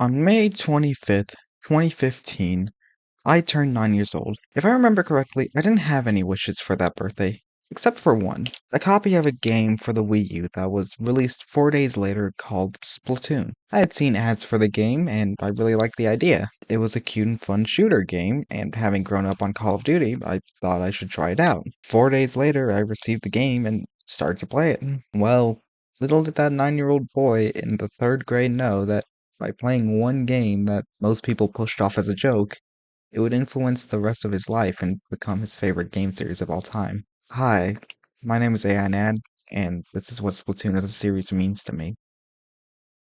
On May 25th, 2015, I turned 9 years old. If I remember correctly, I didn't have any wishes for that birthday, except for one. A copy of a game for the Wii U that was released 4 days later called Splatoon. I had seen ads for the game, and I really liked the idea. It was a cute and fun shooter game, and having grown up on Call of Duty, I thought I should try it out. 4 days later, I received the game and started to play it. Well, little did that 9-year-old boy in the 3rd grade know that by playing one game that most people pushed off as a joke, it would influence the rest of his life and become his favorite game series of all time. Hi, my name is Ai-NAD, and this is what Splatoon as a series means to me.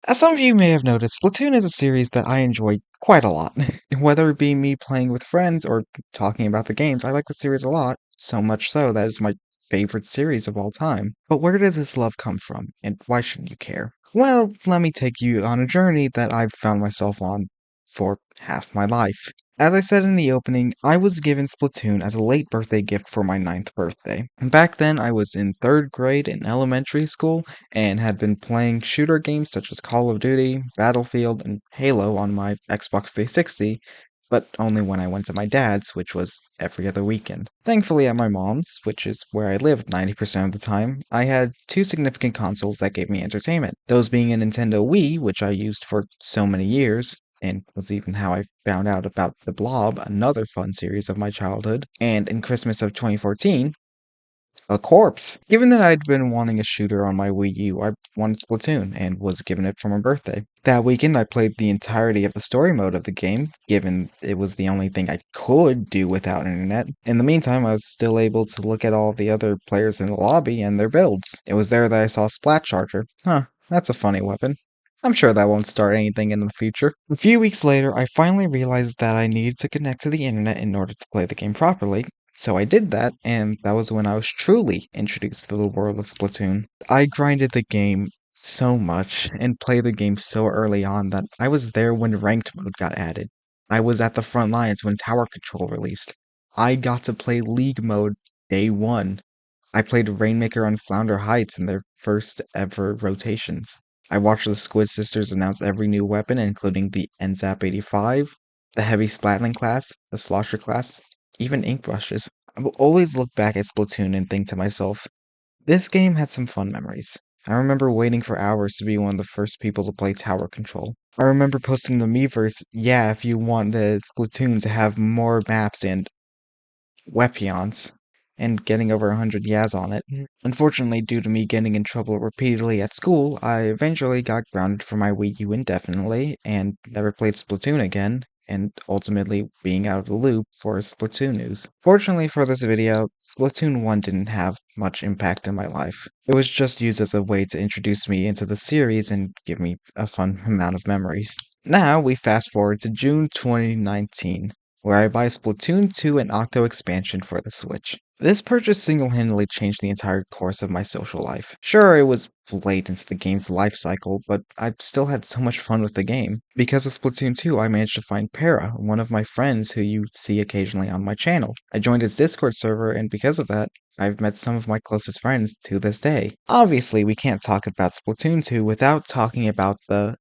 As some of you may have noticed, Splatoon is a series that I enjoy quite a lot. Whether it be me playing with friends or talking about the games, I like the series a lot, so much so that it's my favorite series of all time. But where did this love come from, and why should you care? Well, let me take you on a journey that I've found myself on for half my life. As I said in the opening, I was given Splatoon as a late birthday gift for my 9th birthday. Back then, I was in 3rd grade in elementary school and had been playing shooter games such as Call of Duty, Battlefield, and Halo on my Xbox 360, but only when I went to my dad's, which was every other weekend. Thankfully, at my mom's, which is where I lived 90% of the time, I had two significant consoles that gave me entertainment. Those being a Nintendo Wii, which I used for so many years, and was even how I found out about The Blob, another fun series of my childhood, and in Christmas of 2014, a corpse. Given that I'd been wanting a shooter on my Wii U, I wanted Splatoon and was given it for my birthday. That weekend, I played the entirety of the story mode of the game, given it was the only thing I could do without internet. In the meantime, I was still able to look at all the other players in the lobby and their builds. It was there that I saw Splat Charger. Huh, that's a funny weapon. I'm sure that won't start anything in the future. A few weeks later, I finally realized that I needed to connect to the internet in order to play the game properly, so I did that, and that was when I was truly introduced to the world of Splatoon. I grinded the game so much and played the game so early on that I was there when ranked mode got added. I was at the front lines when Tower Control released. I got to play League mode day one. I played Rainmaker on Flounder Heights in their first ever rotations. I watched the Squid Sisters announce every new weapon, including the NZAP 85, the Heavy Splatling class, the Slosher class, even ink brushes. I will always look back at Splatoon and think to myself, this game had some fun memories. I remember waiting for hours to be one of the first people to play Tower Control. I remember posting the Miiverse, yeah, if you want the Splatoon to have more maps and weapons, and getting over 100 yas on it. Unfortunately, due to me getting in trouble repeatedly at school, I eventually got grounded for my Wii U indefinitely and never played Splatoon again, and ultimately being out of the loop for Splatoon news. Fortunately for this video, Splatoon 1 didn't have much impact in my life. It was just used as a way to introduce me into the series and give me a fun amount of memories. Now we fast forward to June 2019, where I buy Splatoon 2 and Octo expansion for the Switch. This purchase single-handedly changed the entire course of my social life. Sure, it was late into the game's life cycle, but I still had so much fun with the game. Because of Splatoon 2, I managed to find Para, one of my friends who you see occasionally on my channel. I joined his Discord server, and because of that, I've met some of my closest friends to this day. Obviously, we can't talk about Splatoon 2 without talking about the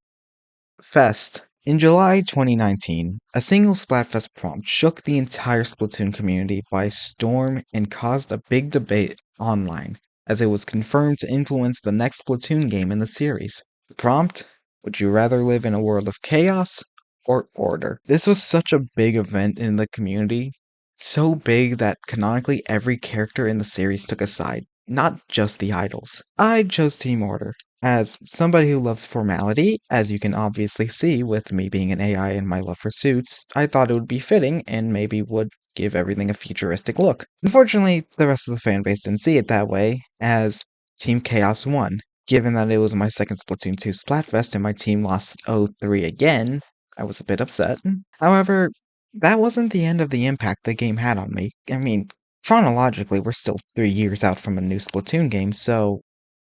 Fest. In July 2019, a single Splatfest prompt shook the entire Splatoon community by storm and caused a big debate online, as it was confirmed to influence the next Splatoon game in the series. The prompt: would you rather live in a world of chaos or order? This was such a big event in the community, so big that canonically every character in the series took a side, not just the idols. I chose Team Order. As somebody who loves formality, as you can obviously see with me being an AI and my love for suits, I thought it would be fitting and maybe would give everything a futuristic look. Unfortunately, the rest of the fanbase didn't see it that way, as Team Chaos won. Given that it was my second Splatoon 2 Splatfest and my team lost 0-3 again, I was a bit upset. However, that wasn't the end of the impact the game had on me. I mean, chronologically, we're still 3 years out from a new Splatoon game, so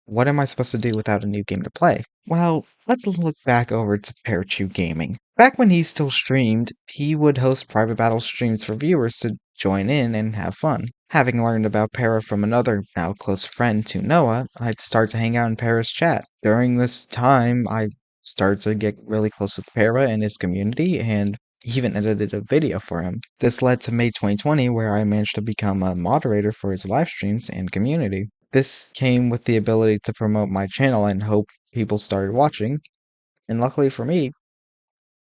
what am I supposed to do without a new game to play? Well, let's look back over to Parachew Gaming. Back when he still streamed, he would host private battle streams for viewers to join in and have fun. Having learned about Para from another, now close friend to Noah, I'd start to hang out in Para's chat. During this time, I started to get really close with Para and his community and even edited a video for him. This led to May 2020, where I managed to become a moderator for his live streams and community. This came with the ability to promote my channel and hope people started watching, and luckily for me,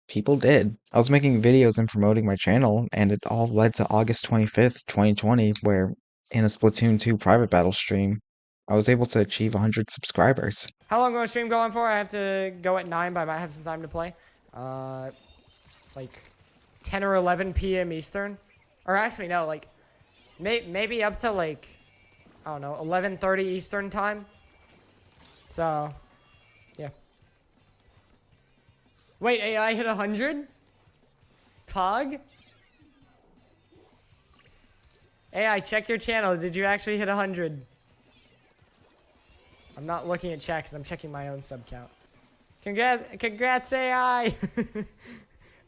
people did. I was making videos and promoting my channel, and it all led to August 25th, 2020, where in a Splatoon 2 private battle stream, I was able to achieve 100 subscribers. How long will the stream go on for? I have to go at 9, but I might have some time to play. Like 10 or 11 p.m. Eastern. Or actually, no, like maybe up to like, I don't know, 11:30 Eastern time. So, yeah. Wait, AI hit 100? Pog? AI, check your channel. Did you actually hit 100? I'm not looking at chat because I'm checking my own sub count. Congrats, AI!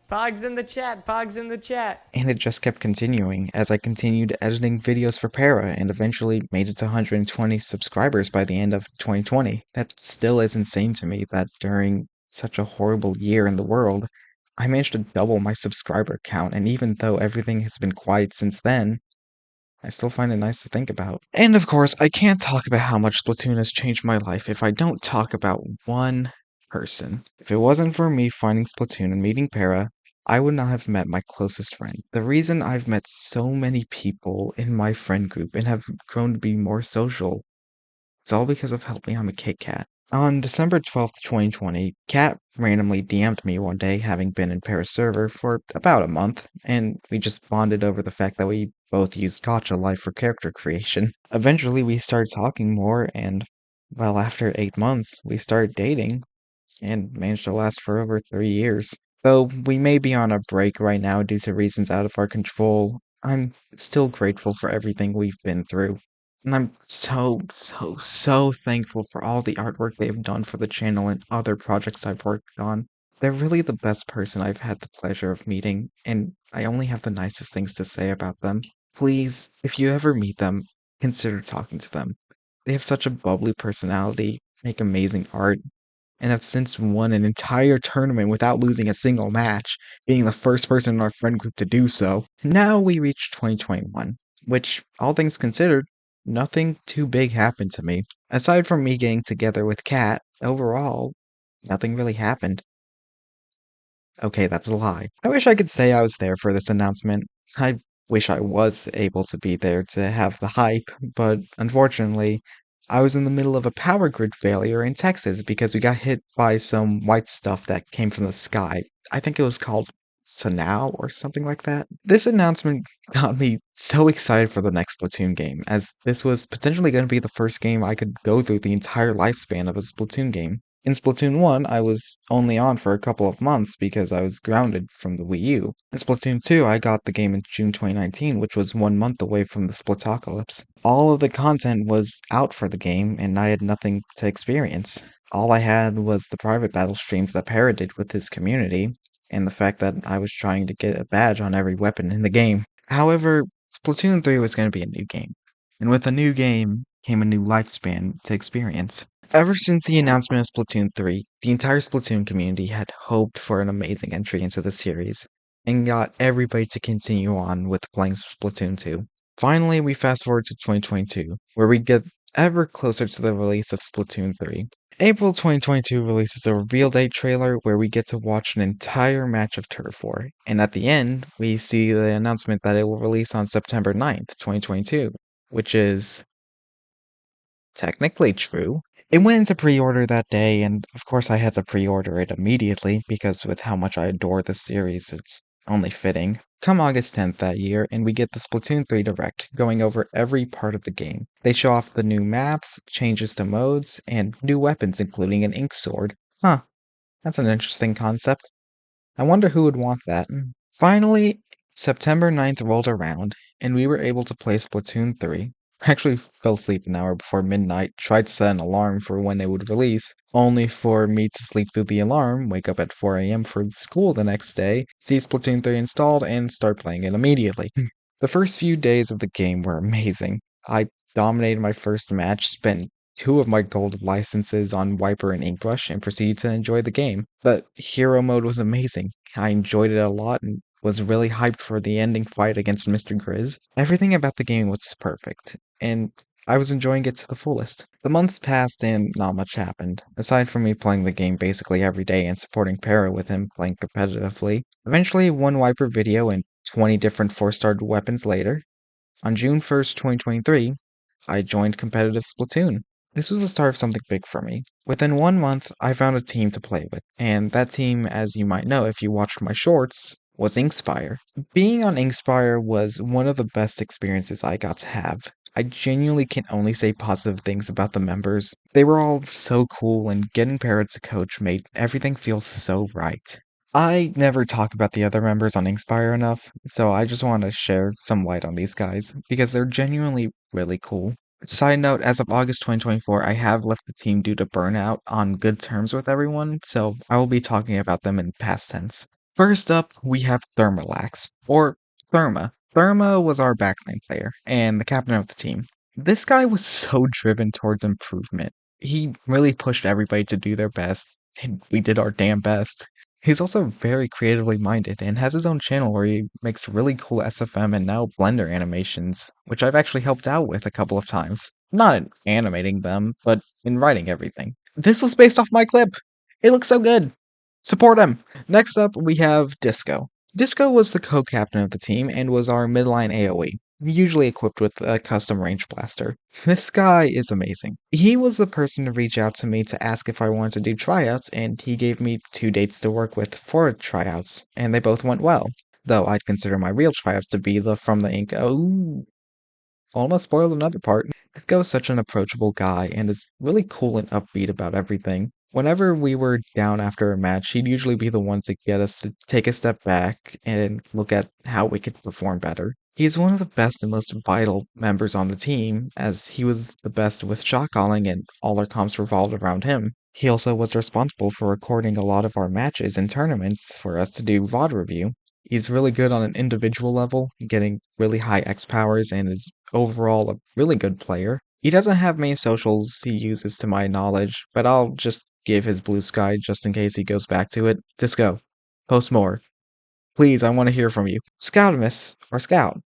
Pog's in the chat. Pog's in the chat. And it just kept continuing as I continued editing videos for Para and eventually made it to 120 subscribers by the end of 2020. That still is insane to me that during such a horrible year in the world, I managed to double my subscriber count, and even though everything has been quiet since then, I still find it nice to think about. And of course, I can't talk about how much Splatoon has changed my life if I don't talk about one person. If it wasn't for me finding Splatoon and meeting Para, I would not have met my closest friend. The reason I've met so many people in my friend group and have grown to be more social, it's all because of Help Me I'm a Kit Kat. On December 12th, 2020, Kat randomly DM'd me one day, having been in Paris server for about a month, and we just bonded over the fact that we both used Gacha Life for character creation. Eventually, we started talking more, and, well, after 8 months, we started dating, and managed to last for over 3 years. Though we may be on a break right now due to reasons out of our control, I'm still grateful for everything we've been through. And I'm so thankful for all the artwork they've done for the channel and other projects I've worked on. They're really the best person I've had the pleasure of meeting, and I only have the nicest things to say about them. Please, if you ever meet them, consider talking to them. They have such a bubbly personality, make amazing art, and have since won an entire tournament without losing a single match, being the first person in our friend group to do so. Now we reach 2021, which, all things considered, nothing too big happened to me. Aside from me getting together with Kat, overall, nothing really happened. Okay, that's a lie. I wish I could say I was there for this announcement. I wish I was able to be there to have the hype, but unfortunately, I was in the middle of a power grid failure in Texas because we got hit by some white stuff that came from the sky. I think it was called Sanao or something like that. This announcement got me so excited for the next Splatoon game, as this was potentially going to be the first game I could go through the entire lifespan of a Splatoon game. In Splatoon 1, I was only on for a couple of months because I was grounded from the Wii U. In Splatoon 2, I got the game in June 2019, which was 1 month away from the Splatocalypse. All of the content was out for the game, and I had nothing to experience. All I had was the private battle streams that Para did with his community, and the fact that I was trying to get a badge on every weapon in the game. However, Splatoon 3 was going to be a new game, and with a new game came a new lifespan to experience. Ever since the announcement of Splatoon 3, the entire Splatoon community had hoped for an amazing entry into the series, and got everybody to continue on with playing Splatoon 2. Finally, we fast forward to 2022, where we get ever closer to the release of Splatoon 3. April 2022 releases a reveal date trailer where we get to watch an entire match of Turf War, and at the end, we see the announcement that it will release on September 9th, 2022, which is technically true. It went into pre-order that day, and of course I had to pre-order it immediately, because with how much I adore this series, it's only fitting. Come August 10th that year, and we get the Splatoon 3 Direct, going over every part of the game. They show off the new maps, changes to modes, and new weapons including an ink sword. Huh, that's an interesting concept. I wonder who would want that. Finally, September 9th rolled around, and we were able to play Splatoon 3. I actually fell asleep an hour before midnight, tried to set an alarm for when it would release, only for me to sleep through the alarm, wake up at 4 a.m. for school the next day, see Splatoon 3 installed, and start playing it immediately. The first few days of the game were amazing. I dominated my first match, spent 2 of my gold licenses on Wiper and Inkbrush and proceeded to enjoy the game. The hero mode was amazing. I enjoyed it a lot and was really hyped for the ending fight against Mr. Grizz. Everything about the game was perfect, and I was enjoying it to the fullest. The months passed and not much happened, aside from me playing the game basically every day and supporting Para with him playing competitively. Eventually, one Wiper video and 20 different 4-star weapons later, on June 1st, 2023, I joined competitive Splatoon. This was the start of something big for me. Within 1 month, I found a team to play with, and that team, as you might know if you watched my shorts, was Inkspire. Being on Inkspire was one of the best experiences I got to have. I genuinely can only say positive things about the members. They were all so cool, and getting paired to coach made everything feel so right. I never talk about the other members on Inkspire enough, so I just want to share some light on these guys, because they're genuinely really cool. Side note, as of August 2024, I have left the team due to burnout on good terms with everyone, so I will be talking about them in past tense. First up, we have Thermallax, or Therma. Therma was our backline player, and the captain of the team. This guy was so driven towards improvement. He really pushed everybody to do their best, and we did our damn best. He's also very creatively minded and has his own channel where he makes really cool SFM and now Blender animations, which I've actually helped out with a couple of times. Not in animating them, but in writing everything. This was based off my clip! It looks so good! Support him! Next up, we have Disco. Disco was the co-captain of the team and was our midline AoE, usually equipped with a custom range blaster. This guy is amazing. He was the person to reach out to me to ask if I wanted to do tryouts, and he gave me 2 dates to work with for tryouts, and they both went well. Though I'd consider my real tryouts to be the from the ink. Oh, almost spoiled another part. Disco is such an approachable guy and is really cool and upbeat about everything. Whenever we were down after a match, he'd usually be the one to get us to take a step back and look at how we could perform better. He is one of the best and most vital members on the team, as he was the best with shot calling and all our comps revolved around him. He also was responsible for recording a lot of our matches and tournaments for us to do VOD review. He's really good on an individual level, getting really high X powers, and is overall a really good player. He doesn't have many socials he uses to my knowledge, but I'll just give his blue sky just in case he goes back to it. Disco, post more. Please, I want to hear from you. Scoutimus, or Scout.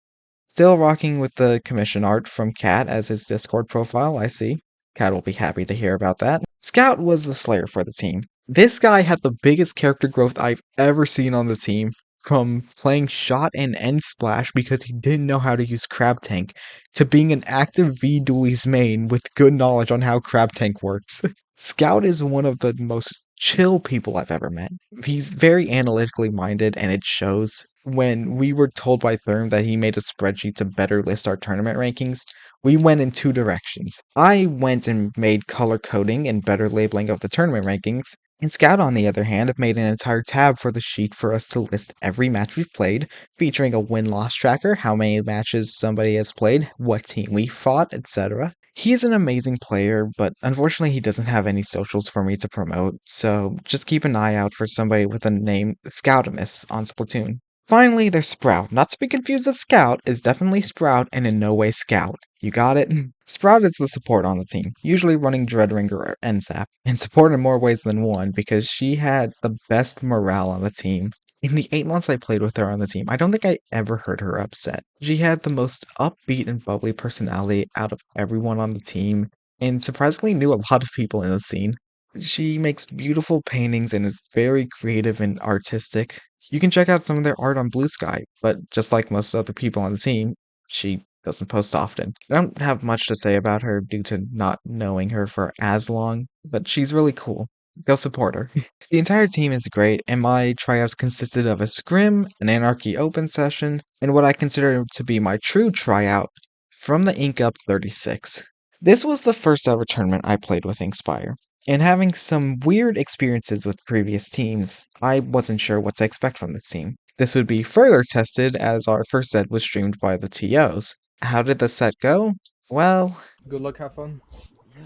Still rocking with the commission art from Cat as his Discord profile, I see. Cat will be happy to hear about that. Scout was the Slayer for the team. This guy had the biggest character growth I've ever seen on the team, from playing shot and end splash because he didn't know how to use Crab Tank, to being an active V Dooley's main with good knowledge on how Crab Tank works. Scout is one of the most chill people I've ever met. He's very analytically minded, and it shows. When we were told by Therm that he made a spreadsheet to better list our tournament rankings, we went in 2 directions. I went and made color coding and better labeling of the tournament rankings, and Scout, on the other hand, made an entire tab for the sheet for us to list every match we've played, featuring a win-loss tracker, how many matches somebody has played, what team we fought, etc. He is an amazing player, but unfortunately he doesn't have any socials for me to promote, so just keep an eye out for somebody with the name Scoutimus on Splatoon. Finally, there's Sprout. Not to be confused with Scout, is definitely Sprout and in no way Scout. You got it? Sprout is the support on the team, usually running Dreadringer or NZAP, and support in more ways than one because she had the best morale on the team. In the 8 months I played with her on the team, I don't think I ever heard her upset. She had the most upbeat and bubbly personality out of everyone on the team, and surprisingly knew a lot of people in the scene. She makes beautiful paintings and is very creative and artistic. You can check out some of their art on Blue Sky, but just like most other people on the team, she doesn't post often. I don't have much to say about her due to not knowing her for as long, but she's really cool. Go support her. The entire team is great, and my tryouts consisted of a scrim, an Anarchy Open session, and what I consider to be my true tryout from the Ink Up 36. This was the first ever tournament I played with Inkspire. And having some weird experiences with previous teams, I wasn't sure what to expect from this team. This would be further tested as our first set was streamed by the TOs. How did the set go? Well, Good luck, have fun.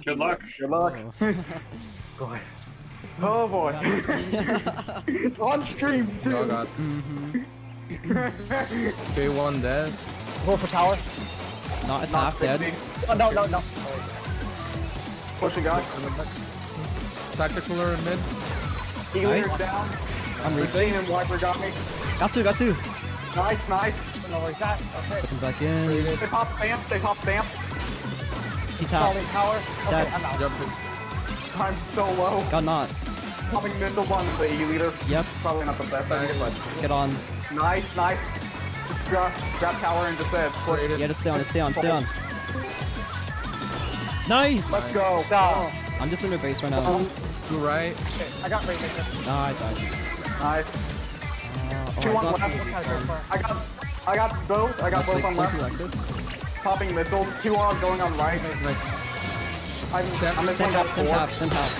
Good luck. Good luck. Boy. Oh boy. On stream, dude. Oh god. Okay, one dead. Go for tower. No, it's half dead. Oh, no. Pushing guys. Tactical in mid. Healer's Nice. down. I'm Machine reaping. and Wiper got me. Got two. Nice, nice. No, where's that? Okay. Second back in. They pop stamp. He's half. Solving power. Okay, Dead. I'm out. Jump. I'm so low. Got not. Popping missiles on the AE leader. Yep. Probably not the best idea, but Get on. nice. Grab tower and just push. Yeah, just stay on. Nice! Let's go. I'm just in their base right now. To right. Okay, I got Rainmaker. Nah, I died. Nice. Oh, Two I on got left. these guys. I got both. I got both on Play two left. Lexus. Popping missiles. Two on going on right. I'm missing Stand got half, four. stand half.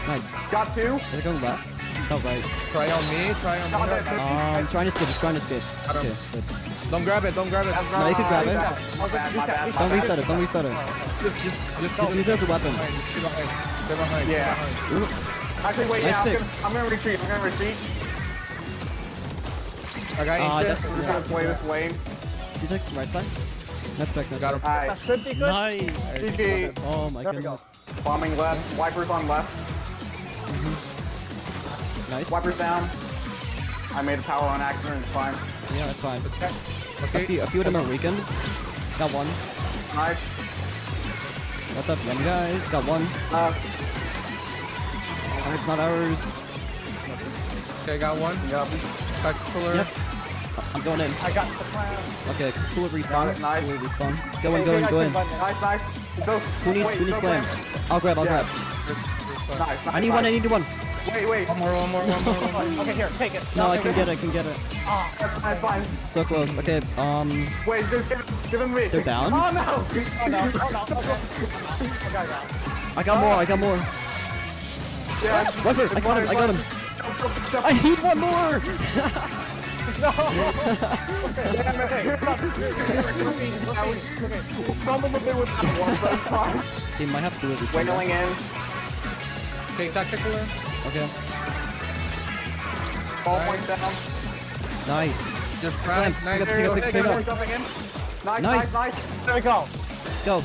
Nice. Got two. Is it going left? Oh, right. Try on me. Got me. it. Trying to escape. I don't- Okay, good. Don't grab it. No, you can grab it. My bad. Don't reset it. Just use it as a weapon. Stay behind. Yeah. Actually, wait. Nice Yeah, picks. I'm gonna retreat. I got Ah, inked that's- it. I'm just gonna play this lane. T-Tex right side. Nice pick. Got him. Alright. Should be good. Nice. GG. Oh my There we go. goodness. Bombing left. Wipers on left. Nice. Wipers down. I made a power on accident. It's fine. Yeah, that's fine. Okay. A few of them are weakened. Got one. Nice. What's up, young guys? Got one. Oh, it's not ours. Okay, got one. Yep. Tactical. Yep. I'm going in. I got the plan. Okay, cool respawn. Got it, nice. Cool respawn. Go in. Nice. Go. Who needs Wait, clams? I'll grab. Yeah. Nice. I need one. Wait. One more. Okay, here, take it. No, I can get it. That's fine. So close. Okay, Wait, just give him me. they're down. Oh no! Oh no. Okay. I got I got more. Yeah. Viper, I got him. I need one more. Some of them with one, but it's fine. They might have to do it this Wiggling time. in. Okay, tactical. Okay, Ball Nice. point down. nice. Just France. Nice. Pick up. Point jumping in. Nice. Nice. There we go. Go.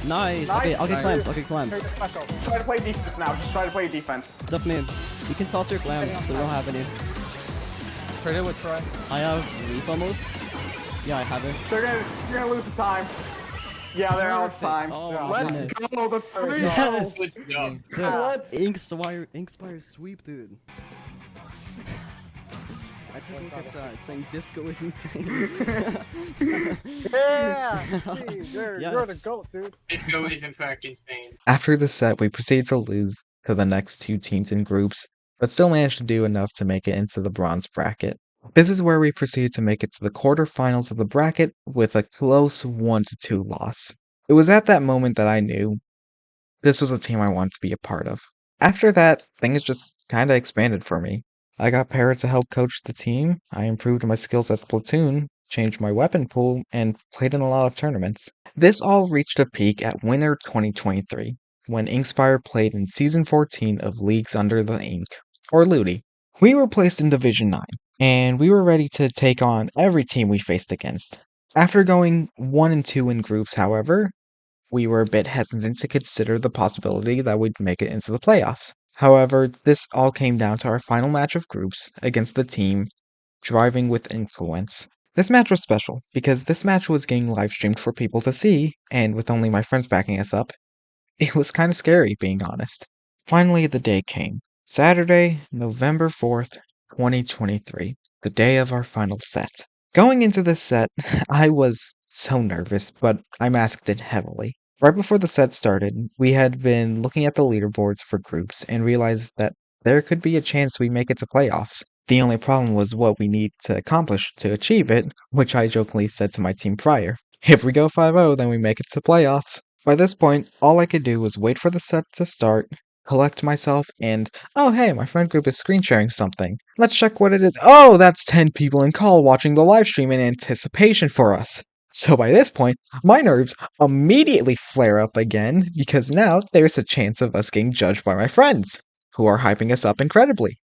Nice. Okay, I'll get Nice. clams. Very special. Try to play defense now. Just try to play defense. It's up me. You can toss your clams, so we don't have any. Trade it with try. I have leaf almost. Yeah, I have it. You're gonna lose the time. Yeah, they're out of time. Oh, Yeah. my Let's goodness. go. The three. Yes. Good job. Dude, Inkspire sweep, dude. I took a good shot saying disco is insane. Yeah. See, you're the Yes. goat, dude. Disco is in fact insane. After the set, we proceeded to lose to the next two teams in groups, but still managed to do enough to make it into the bronze bracket. This is where we proceeded to make it to the quarterfinals of the bracket with a close 1-2 loss. It was at that moment that I knew this was a team I wanted to be a part of. After that, things just kinda expanded for me. I got Parrot to help coach the team, I improved my skills at Splatoon, changed my weapon pool, and played in a lot of tournaments. This all reached a peak at Winter 2023, when Inkspire played in Season 14 of Leagues Under the Ink, or Ludi. We were placed in Division 9, and we were ready to take on every team we faced against. After going 1-2 in groups, however, we were a bit hesitant to consider the possibility that we'd make it into the playoffs. However, this all came down to our final match of groups against the team Driving with Influence. This match was special because this match was getting live streamed for people to see, and with only my friends backing us up, it was kind of scary, being honest. Finally, the day came. Saturday, November 4th, 2023, the day of our final set. Going into this set, I was so nervous, but I masked it heavily. Right before the set started, we had been looking at the leaderboards for groups and realized that there could be a chance we make it to playoffs. The only problem was what we need to accomplish to achieve it, which I jokingly said to my team prior. If we go 5-0, then we make it to playoffs. By this point, all I could do was wait for the set to start, collect myself, and, oh hey, my friend group is screen sharing something. Let's check what it is. Oh, that's 10 people in call watching the live stream in anticipation for us. So by this point, my nerves immediately flare up again, because now there's a chance of us getting judged by my friends, who are hyping us up incredibly.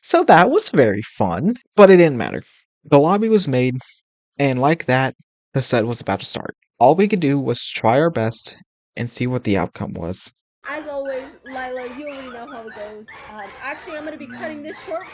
So that was very fun, but it didn't matter. The lobby was made, and like that, the set was about to start. All we could do was try our best and see what the outcome was. As always, Lila, you already know how it goes. Actually, I'm gonna be cutting this short.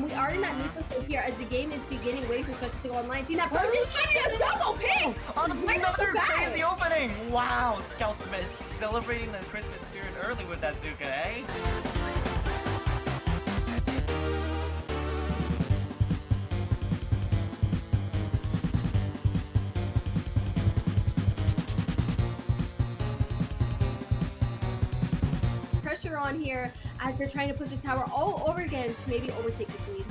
We are in that neutral state here as the game is beginning, waiting for specials to go online. See that person getting a double pick! Another crazy opening! Wow, Scoutsmith celebrating the Christmas spirit early with that Zuka, eh? Pressure on here as they're trying to push this tower all over again to maybe overtake this lead.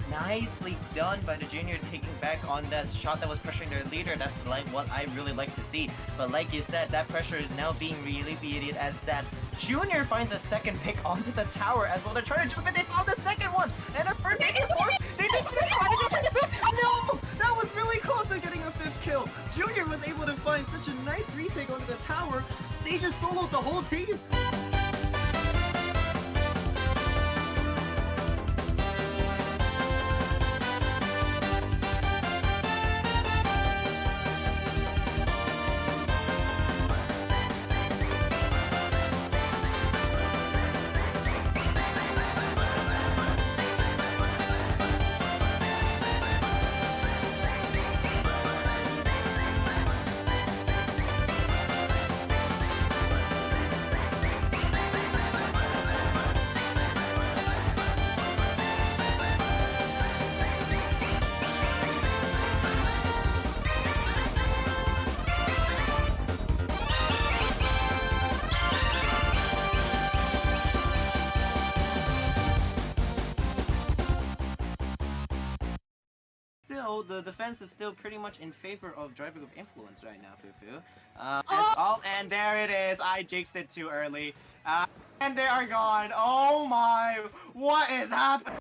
Nicely done by the Junior, taking back on that shot that was pressuring their leader. That's like what I really like to see. But like you said, that pressure is now being alleviated as that Junior finds a second pick onto the tower as well. They're trying to jump in, they found the second one! And a third pick and fourth! They did fifth! No! That was really close to getting a fifth kill! Junior was able to find such a nice retake onto the tower. They just soloed the whole team! Still, the defense is still pretty much in favor of Driver of Influence right now, Fufu. And there it is. I jinxed it too early. And they are gone. Oh my, what is happening?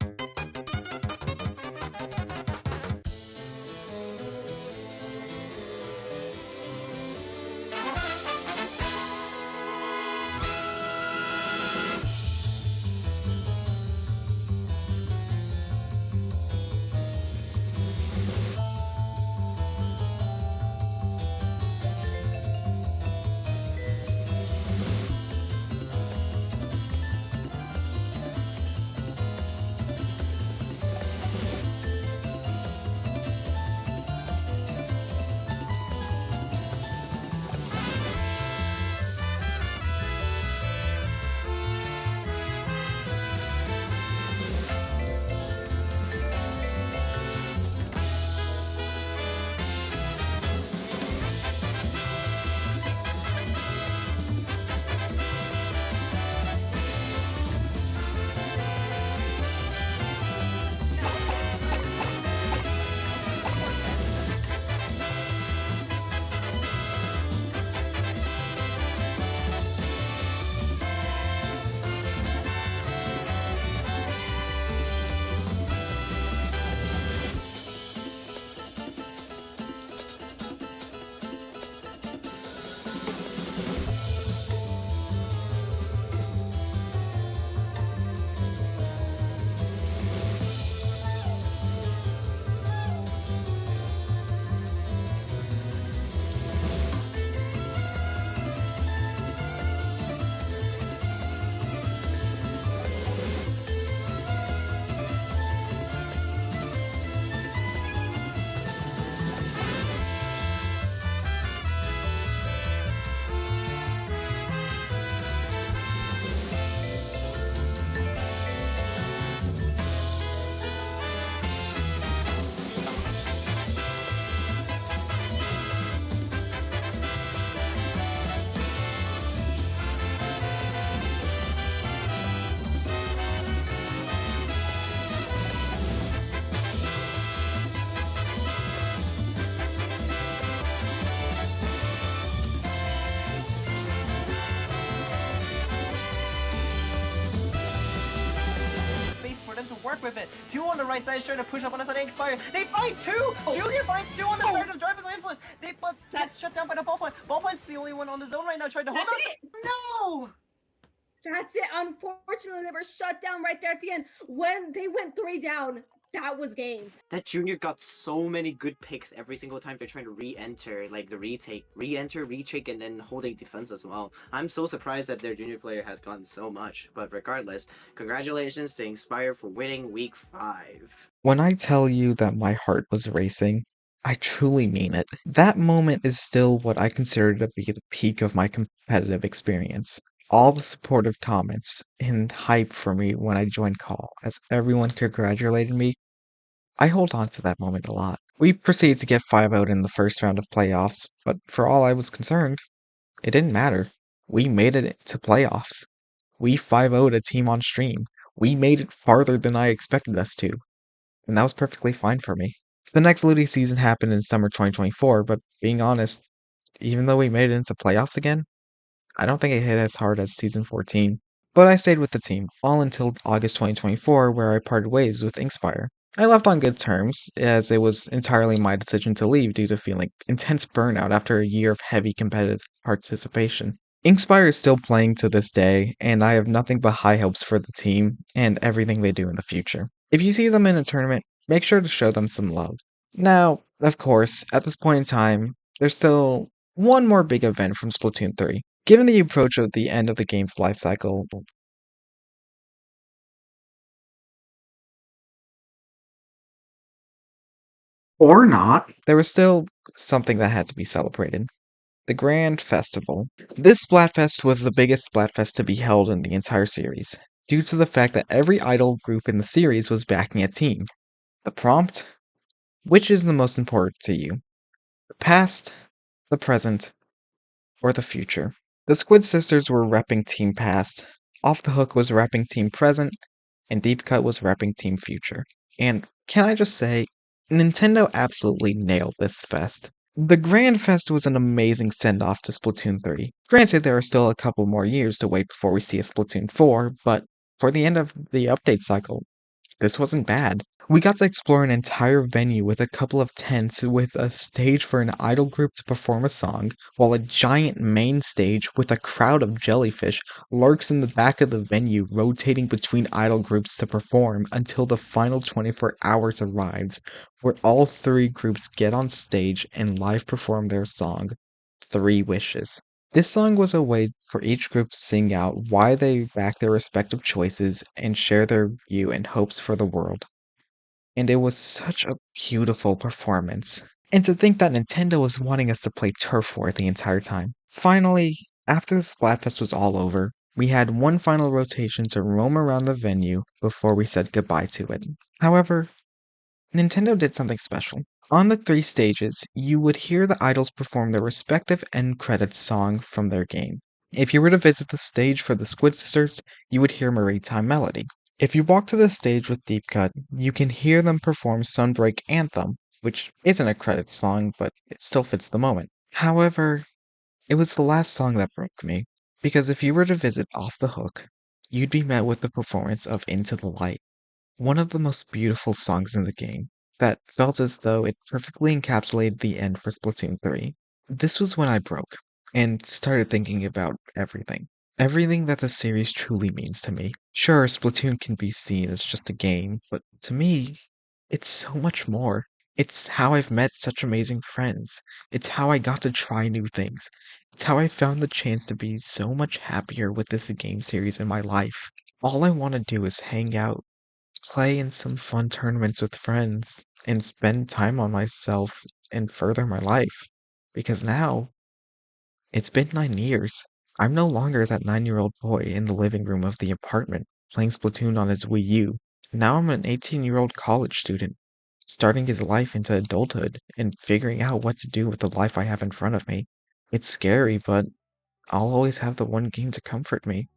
work with it. 2 on the right side is trying to push up on us on Inspire. They find 2! Junior finds 2 on the side of Drivers of Influence. But that's shut down by the ballpoint. Ballpoint's the only one on the zone right now trying to hold That's on. it. No! That's it. Unfortunately, they were shut down right there at the end. When they went 3 down, that was game. That Junior got so many good picks every single time they're trying to re-enter, like the re-enter, retake, and then holding defense as well. I'm so surprised that their Junior player has gotten so much, but regardless, congratulations to Inspire for winning week 5. When I tell you that my heart was racing, I truly mean it. That moment is still what I consider to be the peak of my competitive experience. All the supportive comments and hype for me when I joined Call, as everyone congratulated me, I hold on to that moment a lot. We proceeded to get 5-0 in the first round of playoffs, but for all I was concerned, it didn't matter. We made it to playoffs. We 5-0'd a team on stream. We made it farther than I expected us to, and that was perfectly fine for me. The next Ludi season happened in summer 2024, but being honest, even though we made it into playoffs again, I don't think it hit as hard as season 14. But I stayed with the team, all until August 2024, where I parted ways with Inkspire. I left on good terms, as it was entirely my decision to leave due to feeling intense burnout after a year of heavy competitive participation. Inkspire is still playing to this day, and I have nothing but high hopes for the team and everything they do in the future. If you see them in a tournament, make sure to show them some love. Now, of course, at this point in time, there's still one more big event from Splatoon 3. Given the approach of the end of the game's life cycle, or not, there was still something that had to be celebrated. The Grand Festival. This Splatfest was the biggest Splatfest to be held in the entire series, due to the fact that every idol group in the series was backing a team. The prompt? Which is the most important to you? The past, the present, or the future? The Squid Sisters were repping Team Past, Off the Hook was repping Team Present, and Deep Cut was repping Team Future. And can I just say, Nintendo absolutely nailed this fest. The Grand Fest was an amazing send-off to Splatoon 3. Granted, there are still a couple more years to wait before we see a Splatoon 4, but for the end of the update cycle, this wasn't bad. We got to explore an entire venue with a couple of tents with a stage for an idol group to perform a song, while a giant main stage with a crowd of jellyfish lurks in the back of the venue, rotating between idol groups to perform until the final 24 hours arrives, where all 3 groups get on stage and live perform their song, 3 Wishes. This song was a way for each group to sing out why they back their respective choices and share their view and hopes for the world. And it was such a beautiful performance. And to think that Nintendo was wanting us to play Turf War the entire time. Finally, after the Splatfest was all over, we had one final rotation to roam around the venue before we said goodbye to it. However, Nintendo did something special. On the 3 stages, you would hear the idols perform their respective end credits song from their game. If you were to visit the stage for the Squid Sisters, you would hear Maritime Melody. If you walk to the stage with Deep Cut, you can hear them perform Sunbreak Anthem, which isn't a credits song, but it still fits the moment. However, it was the last song that broke me, because if you were to visit Off the Hook, you'd be met with the performance of Into the Light, one of the most beautiful songs in the game, that felt as though it perfectly encapsulated the end for Splatoon 3. This was when I broke, and started thinking about everything. Everything that the series truly means to me. Sure, Splatoon can be seen as just a game, but to me, it's so much more. It's how I've met such amazing friends. It's how I got to try new things. It's how I found the chance to be so much happier with this game series in my life. All I want to do is hang out, play in some fun tournaments with friends, and spend time on myself and further my life. Because now, it's been 9 years. I'm no longer that 9-year-old boy in the living room of the apartment playing Splatoon on his Wii U. Now I'm an 18-year-old college student, starting his life into adulthood and figuring out what to do with the life I have in front of me. It's scary, but I'll always have the one game to comfort me.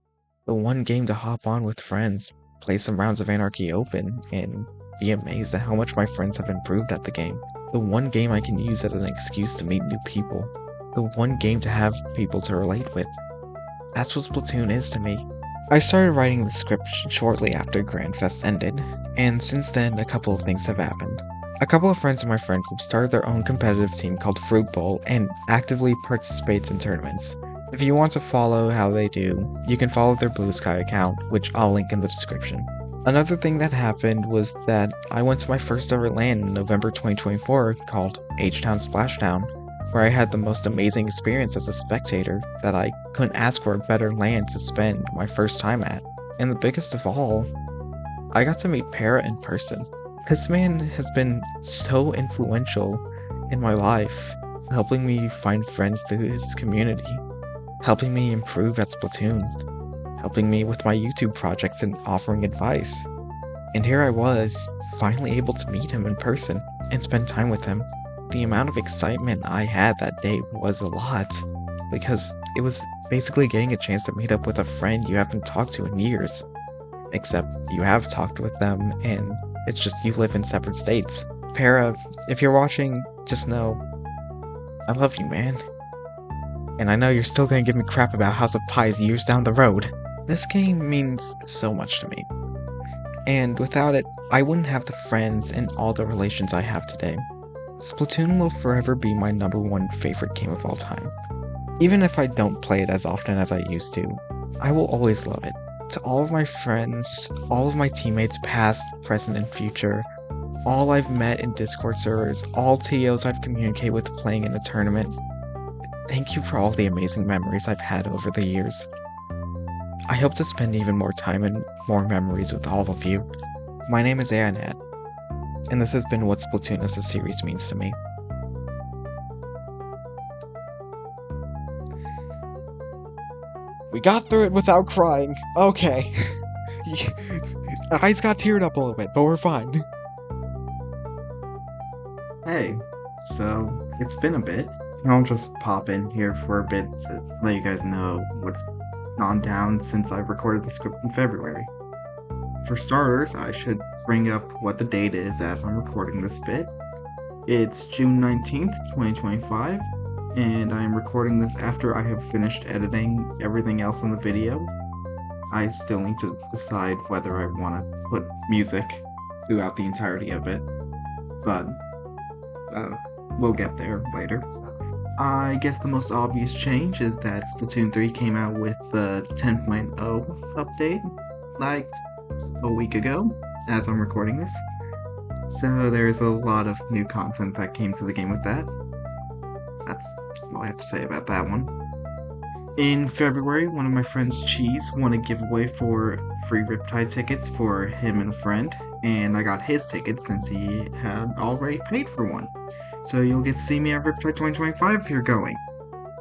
The one game to hop on with friends, play some rounds of Anarchy Open, and be amazed at how much my friends have improved at the game. The one game I can use as an excuse to meet new people. The one game to have people to relate with. That's what Splatoon is to me. I started writing the script shortly after Grand Fest ended, And since then, a couple of things have happened. A couple of friends in my friend group started their own competitive team called Fruit Bowl and actively participates in tournaments. If you want to follow how they do, you can follow their Blue Sky account, which I'll link in the description. Another thing that happened was that I went to my first ever LAN in November 2024 called H-Town Splashdown, where I had the most amazing experience as a spectator that I couldn't ask for a better LAN to spend my first time at. And the biggest of all, I got to meet Para in person. This man has been so influential in my life, helping me find friends through his community, helping me improve at Splatoon, helping me with my YouTube projects and offering advice. And here I was, finally able to meet him in person and spend time with him. The amount of excitement I had that day was a lot, because it was basically getting a chance to meet up with a friend you haven't talked to in years. Except you have talked with them, and it's just you live in separate states. Para, if you're watching, just know, I love you, man. And I know you're still gonna give me crap about House of Pies years down the road. This game means so much to me. And without it, I wouldn't have the friends and all the relations I have today. Splatoon will forever be my #1 favorite game of all time. Even if I don't play it as often as I used to, I will always love it. To all of my friends, all of my teammates past, present, and future, all I've met in Discord servers, all TOs I've communicated with playing in a tournament, thank you for all the amazing memories I've had over the years. I hope to spend even more time and more memories with all of you. My name is Ai-NAD, and this has been what Splatoon as a series means to me. We got through it without crying. Okay. Eyes got teared up a little bit, but we're fine. Hey, so it's been a bit. I'll just pop in here for a bit to let you guys know what's gone down since I recorded the script in February. For starters, I should bring up what the date is as I'm recording this bit. It's June 19th, 2025. And I am recording this after I have finished editing everything else in the video. I still need to decide whether I want to put music throughout the entirety of it, but we'll get there later. I guess the most obvious change is that Splatoon 3 came out with the 10.0 update, like a week ago, as I'm recording this. So there's a lot of new content that came to the game with that. That's all I have to say about that one. In February, one of my friends, Cheese, won a giveaway for free Riptide tickets for him and a friend, and I got his tickets since he had already paid for one. So you'll get to see me at Riptide 2025 if you're going.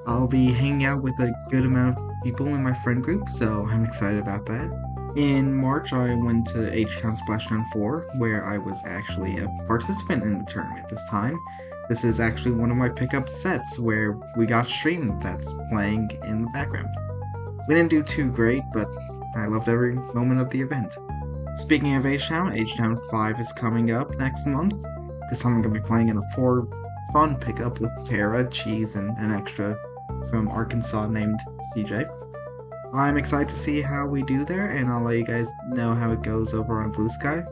I'll be hanging out with a good amount of people in my friend group, so I'm excited about that. In March, I went to H-Town Splashdown 4, where I was actually a participant in the tournament this time. This is actually one of my pickup sets where we got stream that's playing in the background. We didn't do too great, but I loved every moment of the event. Speaking of H-Town, H-Town 5 is coming up next month. This time I'm going to be playing in a 4 fun pickup with Tara, Cheese, and an extra from Arkansas named CJ. I'm excited to see how we do there, and I'll let you guys know how it goes over on Blue Sky.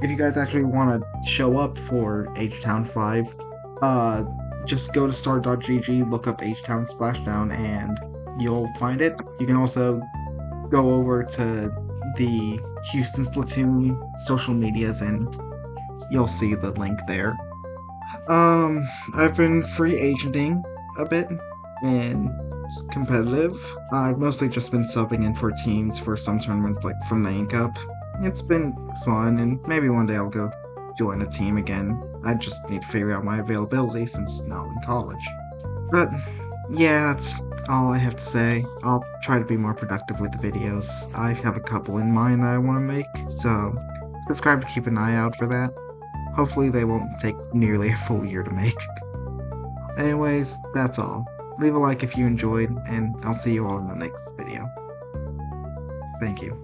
If you guys actually want to show up for H-Town 5, just go to start.gg, look up H-Town Splashdown, and you'll find it. You can also go over to the Houston Splatoon social medias and you'll see the link there. I've been free agenting a bit in competitive. I've mostly just been subbing in for teams for some tournaments like from the Ink Cup. It's been fun, and maybe one day I'll go join a team again. I just need to figure out my availability since now I'm in college. But yeah, that's all I have to say. I'll try to be more productive with the videos. I have a couple in mind that I want to make, so subscribe to keep an eye out for that. Hopefully they won't take nearly a full year to make. Anyways, that's all. Leave a like if you enjoyed, and I'll see you all in the next video. Thank you.